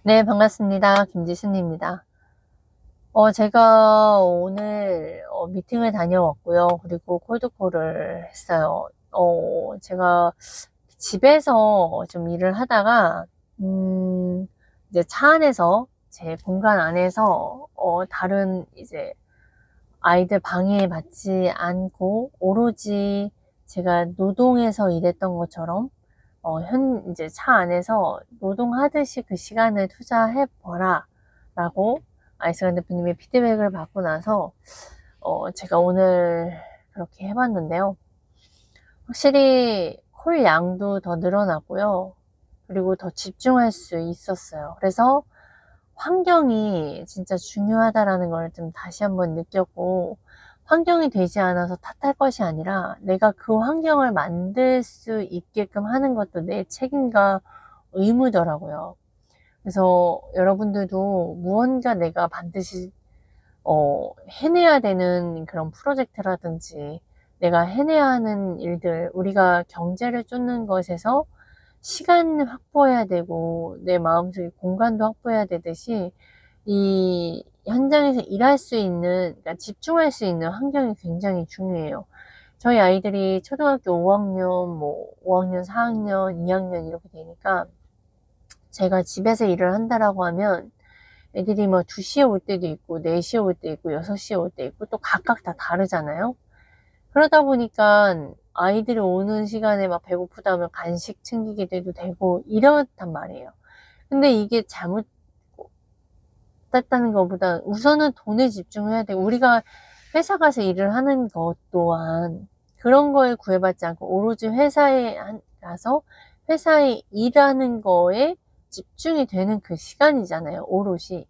네, 반갑습니다. 김지순입니다. 제가 오늘 미팅을 다녀왔고요. 그리고 콜드콜을 했어요. 제가 집에서 좀 일을 하다가, 이제 차 안에서, 제 공간 안에서, 다른 이제 아이들 방해받지 않고, 오로지 제가 노동해서 일했던 것처럼, 이제 차 안에서 노동하듯이 그 시간을 투자해보라 라고 아이스간 대표님의 피드백을 받고 나서, 제가 오늘 그렇게 해봤는데요. 확실히 콜 양도 더 늘어났고요. 그리고 더 집중할 수 있었어요. 그래서 환경이 진짜 중요하다라는 걸 좀 다시 한번 느꼈고, 환경이 되지 않아서 탓할 것이 아니라 내가 그 환경을 만들 수 있게끔 하는 것도 내 책임과 의무더라고요. 그래서 여러분들도 무언가 내가 반드시 해내야 되는 그런 프로젝트라든지 내가 해내야 하는 일들, 우리가 경제를 쫓는 것에서 시간 확보해야 되고 내 마음속에 공간도 확보해야 되듯이 이 현장에서 일할 수 있는, 그러니까 집중할 수 있는 환경이 굉장히 중요해요. 저희 아이들이 초등학교 5학년, 뭐 5학년, 4학년, 2학년 이렇게 되니까 제가 집에서 일을 한다라고 하면 애들이 뭐 2시에 올 때도 있고 4시에 올 때 있고 6시에 올 때 있고 또 각각 다 다르잖아요. 그러다 보니까 아이들이 오는 시간에 막 배고프다면 간식 챙기게 돼도 되고 이렇단 말이에요. 근데 이게 잘못됐다는 것보다 우선은 돈에 집중해야 돼. 우리가 회사 가서 일을 하는 것 또한 그런 거에 구애받지 않고 오로지 회사에 가서 회사에 일하는 거에 집중이 되는 그 시간이잖아요, 오롯이.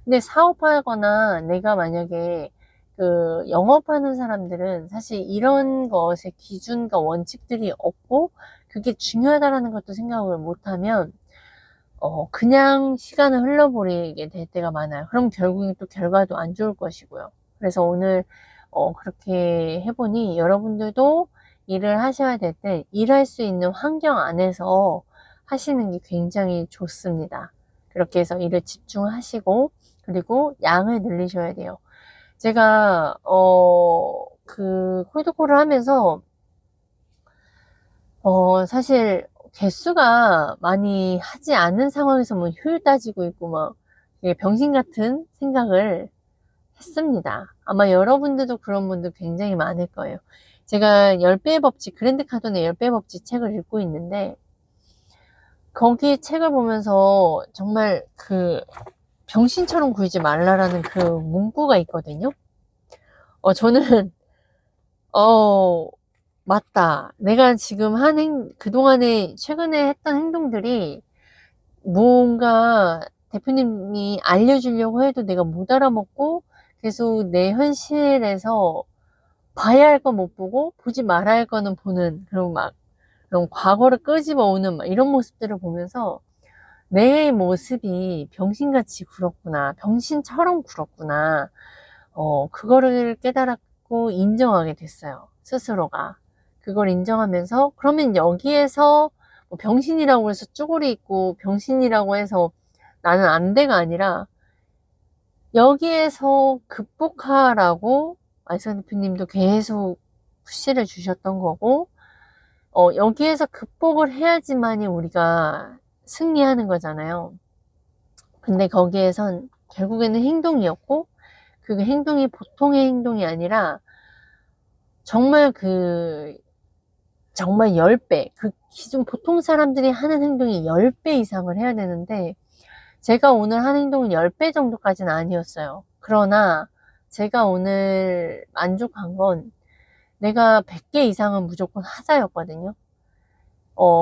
근데 사업하거나 내가 만약에 그 영업하는 사람들은 사실 이런 것의 기준과 원칙들이 없고 그게 중요하다라는 것도 생각을 못하면 그냥 시간을 흘러버리게 될 때가 많아요. 그럼 결국엔 또 결과도 안 좋을 것이고요. 그래서 오늘 그렇게 해보니 여러분들도 일을 하셔야 될 때 일할 수 있는 환경 안에서 하시는 게 굉장히 좋습니다. 그렇게 해서 일을 집중하시고 그리고 양을 늘리셔야 돼요. 제가 그 콜드콜을 하면서 사실 개수가 많이 하지 않은 상황에서 뭐 효율 따지고 있고 막 병신 같은 생각을 했습니다. 아마 여러분들도 그런 분들 굉장히 많을 거예요. 제가 10배의 법칙, 그랜드 카돈의 10배의 법칙 책을 읽고 있는데 거기 책을 보면서 정말 그 병신처럼 굴지 말라라는 그 문구가 있거든요. 저는 어 맞다. 내가 지금 그동안에 최근에 했던 행동들이 뭔가 대표님이 알려주려고 해도 내가 못 알아먹고 계속 내 현실에서 봐야 할 거 못 보고 보지 말아야 할 거는 보는 그런 과거를 끄집어 오는 막 이런 모습들을 보면서 내 모습이 병신같이 굴었구나. 병신처럼 굴었구나. 그거를 깨달았고 인정하게 됐어요. 스스로가. 그걸 인정하면서 그러면 여기에서 뭐 병신이라고 해서 쭈구리 있고 병신이라고 해서 나는 안 돼가 아니라 여기에서 극복하라고 알선 대표님도 계속 푸시를 주셨던 거고 여기에서 극복을 해야지만이 우리가 승리하는 거잖아요. 근데 거기에선 결국에는 행동이었고 그 행동이 보통의 행동이 아니라 정말 정말 10배, 그 기존 보통 사람들이 하는 행동이 10배 이상을 해야 되는데 제가 오늘 한 행동은 10배 정도까지는 아니었어요. 그러나 제가 오늘 만족한 건 내가 100개 이상은 무조건 하자였거든요.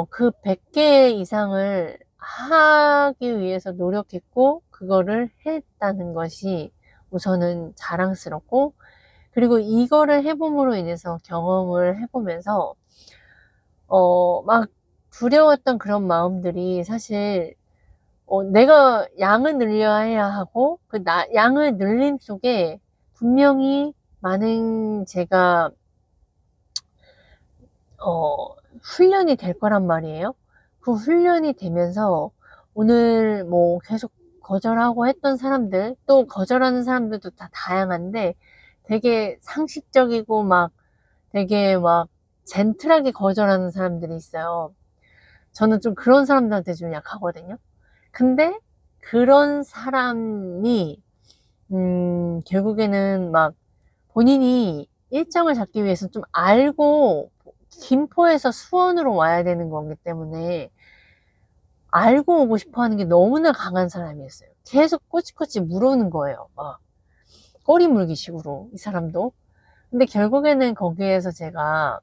그 100개 이상을 하기 위해서 노력했고 그거를 했다는 것이 우선은 자랑스럽고, 그리고 이거를 해봄으로 인해서 경험을 해보면서 막 두려웠던 그런 마음들이 사실 내가 양을 늘려야 하고 양을 늘림 속에 분명히 많은 제가 훈련이 될 거란 말이에요. 그 훈련이 되면서 오늘 뭐 계속 거절하고 했던 사람들, 또 거절하는 사람들도 다 다양한데 되게 상식적이고 막 되게 막 젠틀하게 거절하는 사람들이 있어요. 저는 좀 그런 사람들한테 좀 약하거든요. 근데 그런 사람이 결국에는 막 본인이 일정을 잡기 위해서 좀 알고 김포에서 수원으로 와야 되는 거기 때문에 알고 오고 싶어 하는 게 너무나 강한 사람이었어요. 계속 꼬치꼬치 물어오는 거예요. 막 꼬리 물기 식으로, 이 사람도. 근데 결국에는 거기에서 제가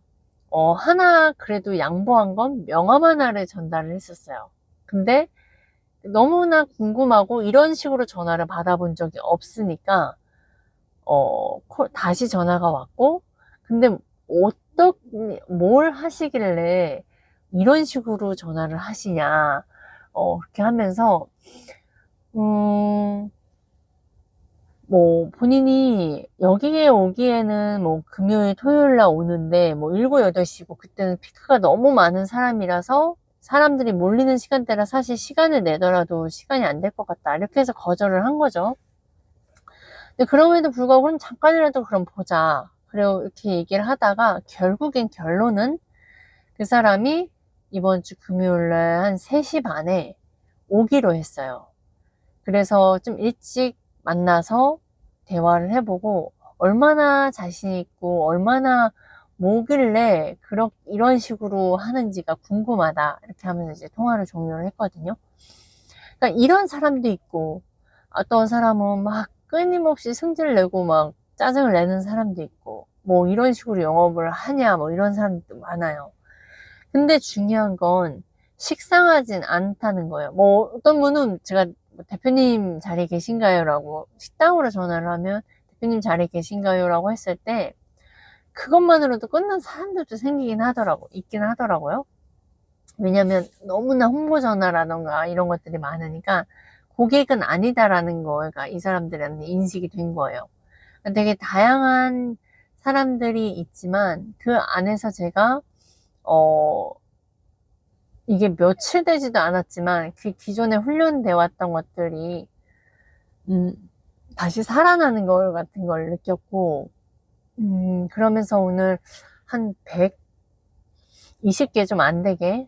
하나 그래도 양보한 건 명함 하나를 전달을 했었어요. 근데 너무나 궁금하고 이런 식으로 전화를 받아본 적이 없으니까 다시 전화가 왔고, 근데 뭘 하시길래 이런 식으로 전화를 하시냐, 그렇게 하면서, 뭐, 본인이 여기에 오기에는 뭐, 금요일, 토요일 날 오는데, 뭐, 7, 8시고, 그때는 피크가 너무 많은 사람이라서, 사람들이 몰리는 시간대라 사실 시간을 내더라도 시간이 안 될 것 같다. 이렇게 해서 거절을 한 거죠. 근데 그럼에도 불구하고 그럼 잠깐이라도 그럼 보자. 그리고 이렇게 얘기를 하다가 결국엔 결론은 그 사람이 이번 주 금요일날 한 3시 반에 오기로 했어요. 그래서 좀 일찍 만나서 대화를 해보고 얼마나 자신 있고 얼마나 뭐길래 이런 식으로 하는지가 궁금하다. 이렇게 하면서 이제 통화를 종료를 했거든요. 그러니까 이런 사람도 있고 어떤 사람은 막 끊임없이 승질 내고 막 짜증을 내는 사람도 있고 뭐 이런 식으로 영업을 하냐 뭐 이런 사람도 많아요. 근데 중요한 건 식상하진 않다는 거예요. 뭐 어떤 분은 제가 뭐 대표님 자리에 계신가요? 라고 식당으로 전화를 하면 대표님 자리에 계신가요? 라고 했을 때 그것만으로도 끝난 사람들도 있긴 하더라고요. 왜냐면 너무나 홍보 전화라던가 이런 것들이 많으니까 고객은 아니다라는 거가 이 사람들한테 인식이 된 거예요. 되게 다양한 사람들이 있지만 그 안에서 제가 이게 며칠 되지도 않았지만 그 기존에 훈련돼 왔던 것들이 음, 다시 살아나는 것 같은 걸 느꼈고 그러면서 오늘 한 120개 좀 안 되게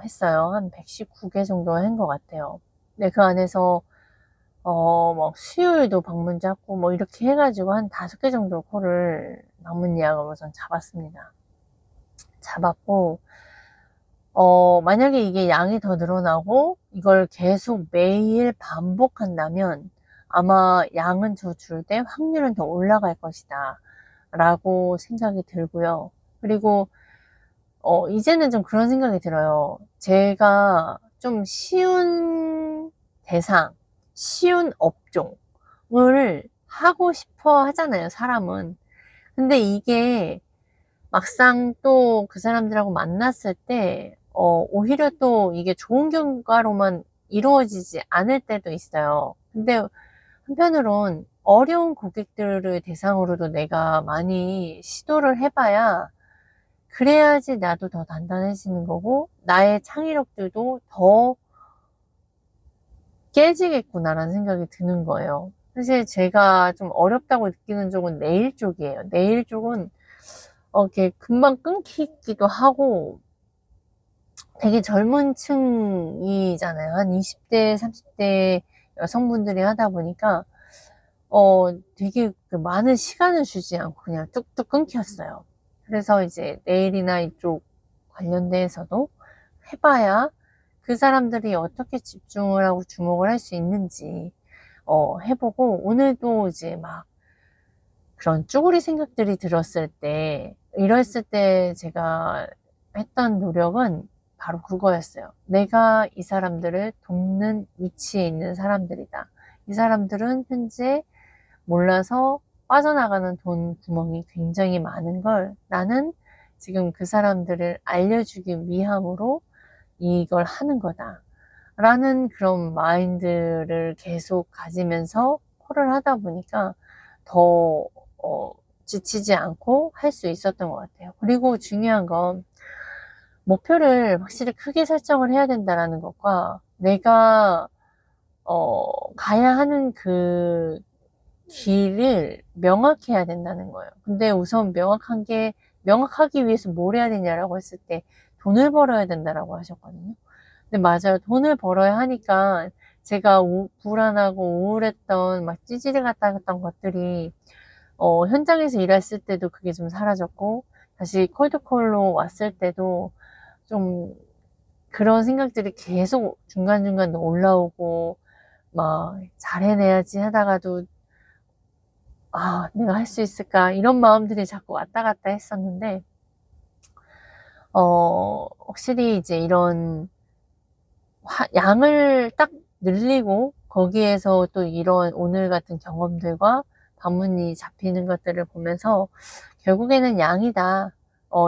했어요. 한 119개 정도 한 것 같아요. 근데 그 안에서 막 수요일도 방문 잡고 뭐 이렇게 해가지고 한 5개 정도 콜을 방문 예약으로 전 잡았고 만약에 이게 양이 더 늘어나고 이걸 계속 매일 반복한다면 아마 양은 더 줄 때 확률은 더 올라갈 것이다 라고 생각이 들고요. 그리고 이제는 좀 그런 생각이 들어요. 제가 좀 쉬운 대상, 쉬운 업종을 하고 싶어 하잖아요, 사람은. 근데 이게 막상 또 그 사람들하고 만났을 때, 오히려 또 이게 좋은 결과로만 이루어지지 않을 때도 있어요. 근데 한편으론 어려운 고객들을 대상으로도 내가 많이 시도를 해봐야 그래야지 나도 더 단단해지는 거고 나의 창의력들도 더 깨지겠구나라는 생각이 드는 거예요. 사실 제가 좀 어렵다고 느끼는 쪽은 네일 쪽이에요. 네일 쪽은 이렇게 금방 끊기기도 하고 되게 젊은 층이잖아요. 한 20대, 30대 여성분들이 하다 보니까 되게 그 많은 시간을 주지 않고 그냥 뚝뚝 끊겼어요. 그래서 이제 네일이나 이쪽 관련돼서도 해봐야 그 사람들이 어떻게 집중을 하고 주목을 할 수 있는지 해보고 오늘도 이제 막 그런 쭈구리 생각들이 들었을 때 이랬을 때 제가 했던 노력은 바로 그거였어요. 내가 이 사람들을 돕는 위치에 있는 사람들이다. 이 사람들은 현재 몰라서 빠져나가는 돈 구멍이 굉장히 많은 걸 나는 지금 그 사람들을 알려주기 위함으로 이걸 하는 거다. 라는 그런 마인드를 계속 가지면서 콜을 하다 보니까 더 지치지 않고 할 수 있었던 것 같아요. 그리고 중요한 건 목표를 확실히 크게 설정을 해야 된다는 것과 내가 가야 하는 그 길을 명확해야 된다는 거예요. 근데 우선 명확하기 위해서 뭘 해야 되냐라고 했을 때 돈을 벌어야 된다라고 하셨거든요. 근데 맞아요. 돈을 벌어야 하니까 제가 불안하고 우울했던 막 찌질이 갔다 했던 것들이 현장에서 일했을 때도 그게 좀 사라졌고, 다시 콜드콜로 왔을 때도 좀 그런 생각들이 계속 중간중간 올라오고, 막 잘 해내야지 하다가도 내가 할 수 있을까 이런 마음들이 자꾸 왔다 갔다 했었는데, 확실히 이제 이런 양을 딱 늘리고 거기에서 또 이런 오늘 같은 경험들과 방문이 잡히는 것들을 보면서 결국에는 양이다.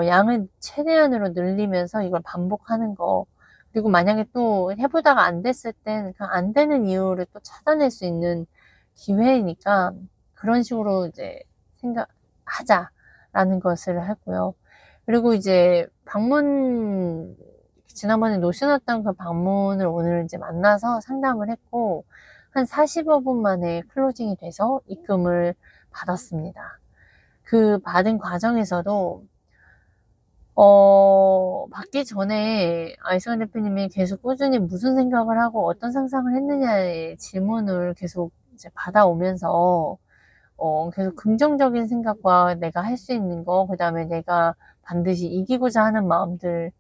양을 최대한으로 늘리면서 이걸 반복하는 거. 그리고 만약에 또 해보다가 안 됐을 땐 그 안 되는 이유를 또 찾아낼 수 있는 기회이니까 그런 식으로 이제 생각하자라는 것을 하고요. 그리고 이제 지난번에 놓쳐놨던 그 방문을 오늘 이제 만나서 상담을 했고, 한 45분 만에 클로징이 돼서 입금을 받았습니다. 그 받은 과정에서도, 받기 전에 아이스간 대표님이 계속 꾸준히 무슨 생각을 하고 어떤 상상을 했느냐의 질문을 계속 이제 받아오면서, 계속 긍정적인 생각과 내가 할 수 있는 거, 그 다음에 내가 반드시 이기고자 하는 마음들,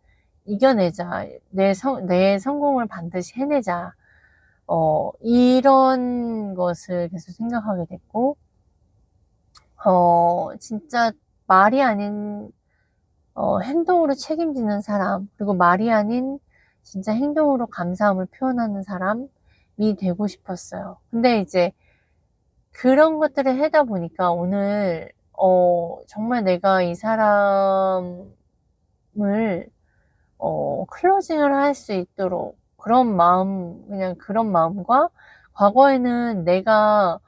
이겨내자. 내 성공을 반드시 해내자. 이런 것을 계속 생각하게 됐고, 진짜 말이 아닌, 행동으로 책임지는 사람, 그리고 말이 아닌 진짜 행동으로 감사함을 표현하는 사람이 되고 싶었어요. 근데 이제 그런 것들을 하다 보니까 오늘, 정말 내가 이 사람을 클로징을 할 수 있도록 그냥 그런 마음과, 과거에는 내가,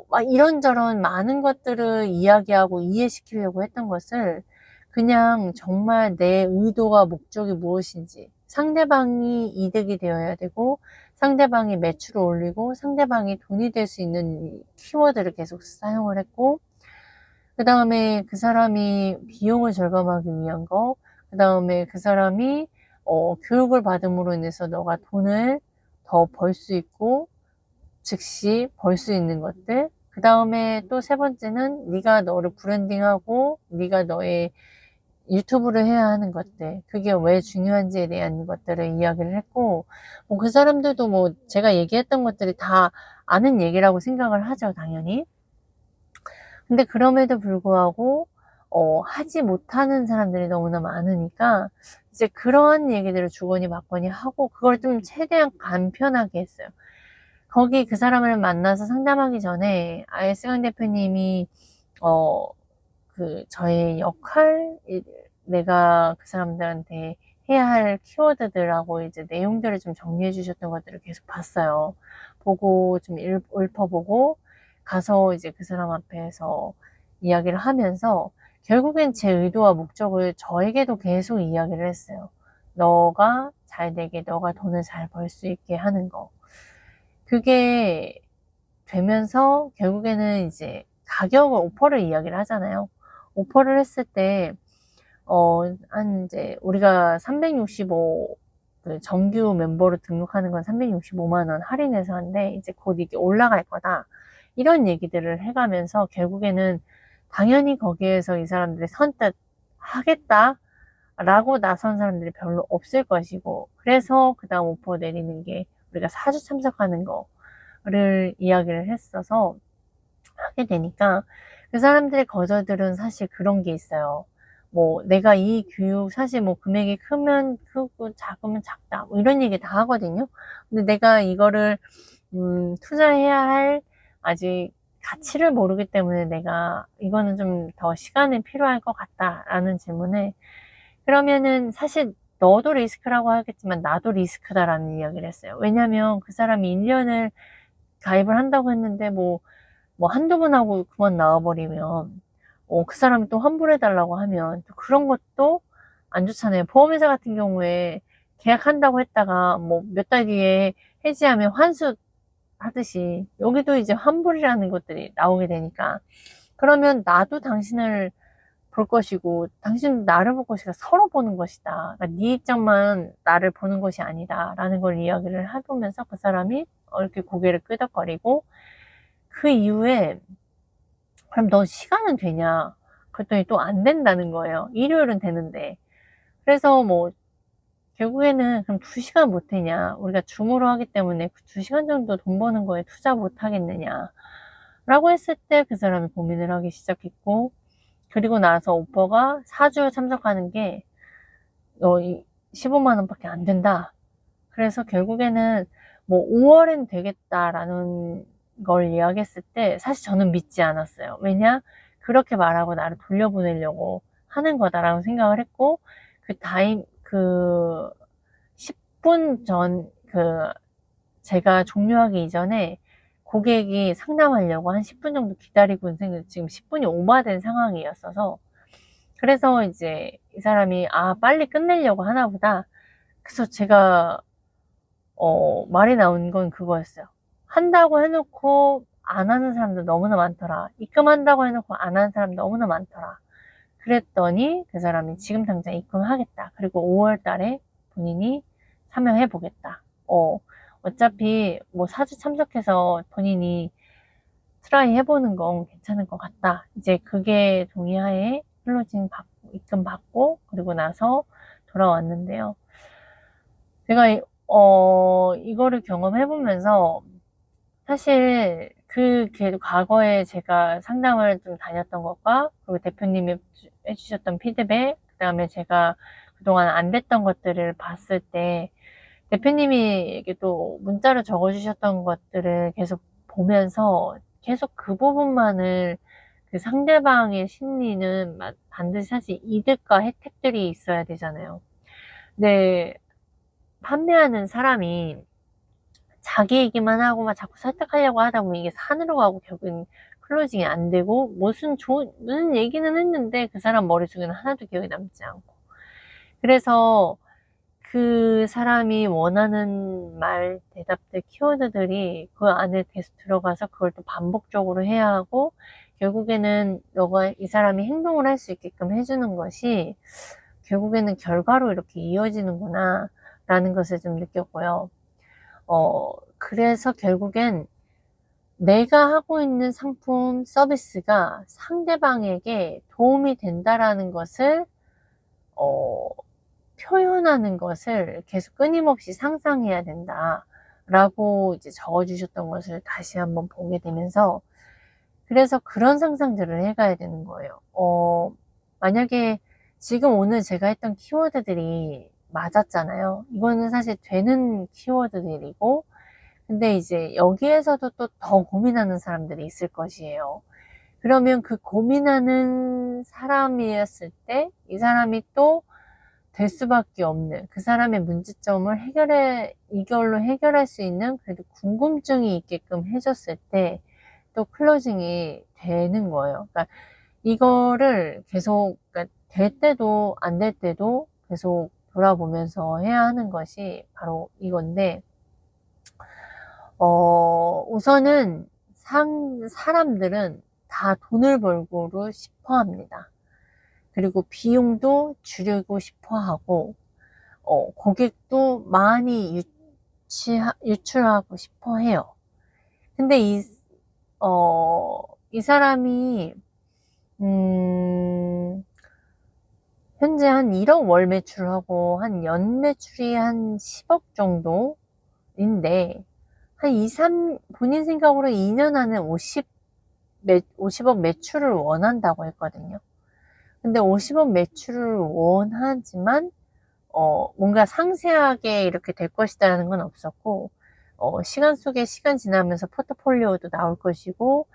막 이런저런 많은 것들을 이야기하고 이해시키려고 했던 것을 그냥 정말 내 의도와 목적이 무엇인지, 상대방이 이득이 되어야 되고, 상대방이 매출을 올리고, 상대방이 돈이 될 수 있는 키워드를 계속 사용을 했고, 그 다음에 그 사람이 비용을 절감하기 위한 거, 그 다음에 그 사람이 교육을 받음으로 인해서 너가 돈을 더 벌 수 있고 즉시 벌 수 있는 것들, 그 다음에 또 세 번째는 네가 너를 브랜딩하고 네가 너의 유튜브를 해야 하는 것들, 그게 왜 중요한지에 대한 것들을 이야기를 했고, 뭐 그 사람들도 뭐 제가 얘기했던 것들이 다 아는 얘기라고 생각을 하죠, 당연히. 근데 그럼에도 불구하고 하지 못하는 사람들이 너무나 많으니까 이제 그런 얘기들을 주거니 받거니 하고, 그걸 좀 최대한 간편하게 했어요. 거기 그 사람을 만나서 상담하기 전에 아이스강 대표님이 저의 역할, 내가 그 사람들한테 해야 할 키워드들하고 이제 내용들을 좀 정리해 주셨던 것들을 계속 봤어요. 보고 좀 읊어보고 가서 이제 그 사람 앞에서 이야기를 하면서 결국엔 제 의도와 목적을 저에게도 계속 이야기를 했어요. 너가 잘 되게, 너가 돈을 잘 벌 수 있게 하는 거. 그게 되면서 결국에는 이제 가격을, 오퍼를 이야기를 하잖아요. 오퍼를 했을 때, 이제 우리가 365, 그 정규 멤버로 등록하는 건 365만 원 할인해서 한데, 이제 곧 이게 올라갈 거다. 이런 얘기들을 해가면서 결국에는 당연히 거기에서 이 사람들이 선뜻 하겠다 라고 나선 사람들이 별로 없을 것이고, 그래서 그 다음 오퍼 내리는 게 우리가 4주 참석하는 거를 이야기를 했어서 하게 되니까, 그 사람들의 거절들은 사실 그런 게 있어요. 뭐 내가 이 교육 사실 뭐 금액이 크면 크고 작으면 작다 뭐 이런 얘기 다 하거든요. 근데 내가 이거를 투자해야 할 아직 가치를 모르기 때문에 내가 이거는 좀 더 시간이 필요할 것 같다라는 질문에, 그러면은 사실 너도 리스크라고 하겠지만 나도 리스크다라는 이야기를 했어요. 왜냐면 그 사람이 1년을 가입을 한다고 했는데 뭐 한두 번 하고 그만 나와버리면, 그 사람이 또 환불해달라고 하면 또 그런 것도 안 좋잖아요. 보험회사 같은 경우에 계약한다고 했다가 뭐 몇 달 뒤에 해지하면 환수 하듯이 여기도 이제 환불이라는 것들이 나오게 되니까, 그러면 나도 당신을 볼 것이고 당신도 나를 볼 것이다. 서로 보는 것이다. 그러니까 네 입장만 나를 보는 것이 아니다 라는 걸 이야기를 해보면서 그 사람이 이렇게 고개를 끄덕거리고, 그 이후에 그럼 너 시간은 되냐 그랬더니 또 안 된다는 거예요. 일요일은 되는데. 그래서 뭐 결국에는 그럼 2시간 못 되냐, 우리가 줌으로 하기 때문에 그 2시간 정도 돈 버는 거에 투자 못 하겠느냐 라고 했을 때 그 사람이 고민을 하기 시작했고, 그리고 나서 오퍼가 4주 참석하는 게 너 15만 원밖에 안 된다. 그래서 결국에는 뭐 5월엔 되겠다라는 걸 이야기했을 때 사실 저는 믿지 않았어요. 왜냐? 그렇게 말하고 나를 돌려보내려고 하는 거다라고 생각을 했고, 그 10분 전, 제가 종료하기 이전에 고객이 상담하려고 한 10분 정도 기다리고 있는, 지금 10분이 오버된 상황이었어서, 그래서 이제 이 사람이 빨리 끝내려고 하나 보다. 그래서 제가 말이 나온 건 그거였어요. 한다고 해놓고 안 하는 사람도 너무나 많더라. 입금한다고 해놓고 안 하는 사람 너무나 많더라. 그랬더니 그 사람이 지금 당장 입금하겠다. 그리고 5월 달에 본인이 참여해 보겠다. 어차피 뭐 4주 참석해서 본인이 트라이 해보는 건 괜찮을 것 같다. 이제 그게 동의하에 클로징 받고, 입금 받고, 그리고 나서 돌아왔는데요. 제가, 이거를 경험해보면서, 사실, 과거에 제가 상담을 좀 다녔던 것과, 그리고 대표님이 해주셨던 피드백, 그 다음에 제가 그동안 안 됐던 것들을 봤을 때, 대표님이 이게 또 문자로 적어주셨던 것들을 계속 보면서 계속 그 부분만을, 그 상대방의 심리는 반드시 사실 이득과 혜택들이 있어야 되잖아요. 근데 판매하는 사람이 자기 얘기만 하고 막 자꾸 설득하려고 하다 보면 이게 산으로 가고 결국엔 클로징이 안 되고, 무슨 얘기는 했는데 그 사람 머릿속에는 하나도 기억이 남지 않고. 그래서 그 사람이 원하는 말, 대답들, 키워드들이 그 안에 계속 들어가서 그걸 또 반복적으로 해야 하고, 결국에는 이 사람이 행동을 할 수 있게끔 해주는 것이 결국에는 결과로 이렇게 이어지는구나 라는 것을 좀 느꼈고요. 그래서 결국엔 내가 하고 있는 상품, 서비스가 상대방에게 도움이 된다라는 것을 표현하는 것을 계속 끊임없이 상상해야 된다 라고 이제 적어주셨던 것을 다시 한번 보게 되면서, 그래서 그런 상상들을 해가야 되는 거예요. 만약에 지금 오늘 제가 했던 키워드들이 맞았잖아요. 이거는 사실 되는 키워드들이고, 근데 이제 여기에서도 또 더 고민하는 사람들이 있을 것이에요. 그러면 그 고민하는 사람이었을 때 이 사람이 또 될 수밖에 없는, 그 사람의 문제점을 이걸로 해결할 수 있는 그래도 궁금증이 있게끔 해줬을 때 또 클로징이 되는 거예요. 그러니까 이거를 계속, 그러니까 될 때도 안 될 때도 계속 돌아보면서 해야 하는 것이 바로 이건데, 우선은 사람들은 다 돈을 벌고를 싶어 합니다. 그리고 비용도 줄이고 싶어 하고, 고객도 많이 유출하고 싶어 해요. 근데 이 사람이, 현재 한 1억 월 매출하고 한 연 매출이 한 10억 정도인데, 본인 생각으로 2년 안에 50억 매출을 원한다고 했거든요. 근데 50억 매출을 원하지만, 뭔가 상세하게 이렇게 될 것이다라는 건 없었고, 시간 지나면서 포트폴리오도 나올 것이고,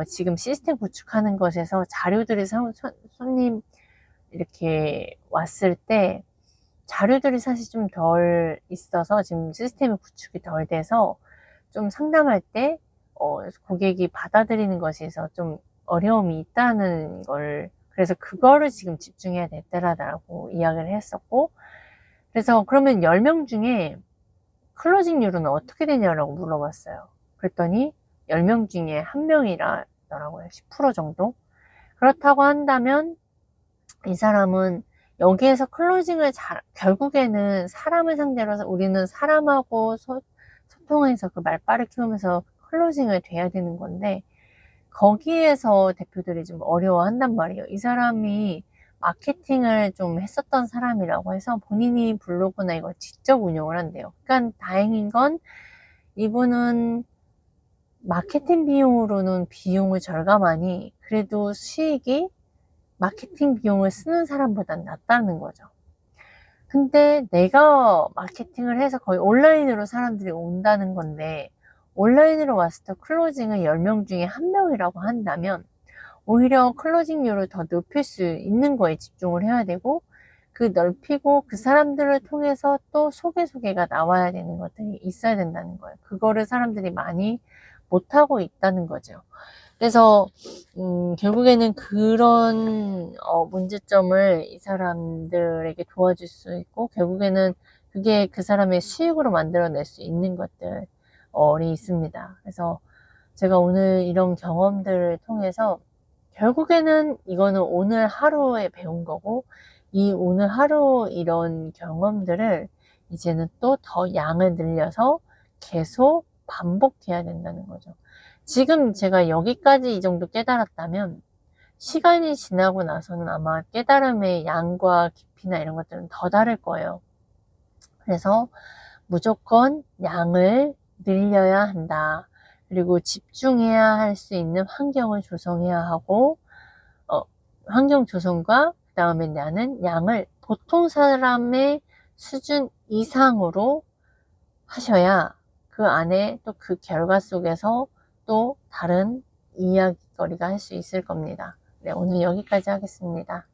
지금 시스템 구축하는 것에서 자료들이 손님 이렇게 왔을 때 자료들이 사실 좀 덜 있어서 지금 시스템이 구축이 덜 돼서 좀 상담할 때 고객이 받아들이는 것에서 좀 어려움이 있다는 걸, 그래서 그거를 지금 집중해야 될 때라고 이야기를 했었고, 그래서 그러면 10명 중에 클로징률은 어떻게 되냐라고 물어봤어요. 그랬더니 10명 중에 1명이라더라고요. 10% 정도. 그렇다고 한다면 이 사람은 여기에서 클로징을 결국에는 사람을 상대로 해서 우리는 사람하고 소통해서 그 말빨을 키우면서 클로징을 돼야 되는 건데, 거기에서 대표들이 좀 어려워한단 말이에요. 이 사람이 마케팅을 좀 했었던 사람이라고 해서 본인이 블로그나 이걸 직접 운영을 한대요. 그러니까 다행인 건 이분은 마케팅 비용으로는 비용을 절감하니 그래도 수익이 마케팅 비용을 쓰는 사람보단 낫다는 거죠. 근데 내가 마케팅을 해서 거의 온라인으로 사람들이 온다는 건데, 온라인으로 왔을 때 클로징을 10명 중에 1명이라고 한다면 오히려 클로징률을 더 높일 수 있는 거에 집중을 해야 되고, 그 넓히고 그 사람들을 통해서 또 소개가 나와야 되는 것들이 있어야 된다는 거예요. 그거를 사람들이 많이 못하고 있다는 거죠. 그래서 결국에는 그런 문제점을 이 사람들에게 도와줄 수 있고, 결국에는 그게 그 사람의 수익으로 만들어낼 수 있는 것들이 있습니다. 그래서 제가 오늘 이런 경험들을 통해서 결국에는 이거는 오늘 하루에 배운 거고, 이 오늘 하루 이런 경험들을 이제는 또 더 양을 늘려서 계속 반복해야 된다는 거죠. 지금 제가 여기까지 이 정도 깨달았다면 시간이 지나고 나서는 아마 깨달음의 양과 깊이나 이런 것들은 더 다를 거예요. 그래서 무조건 양을 늘려야 한다. 그리고 집중해야 할 수 있는 환경을 조성해야 하고, 환경 조성과 그 다음에 나는 양을 보통 사람의 수준 이상으로 하셔야 그 안에 또 그 결과 속에서 또 다른 이야기거리가 할 수 있을 겁니다. 네, 오늘 여기까지 하겠습니다.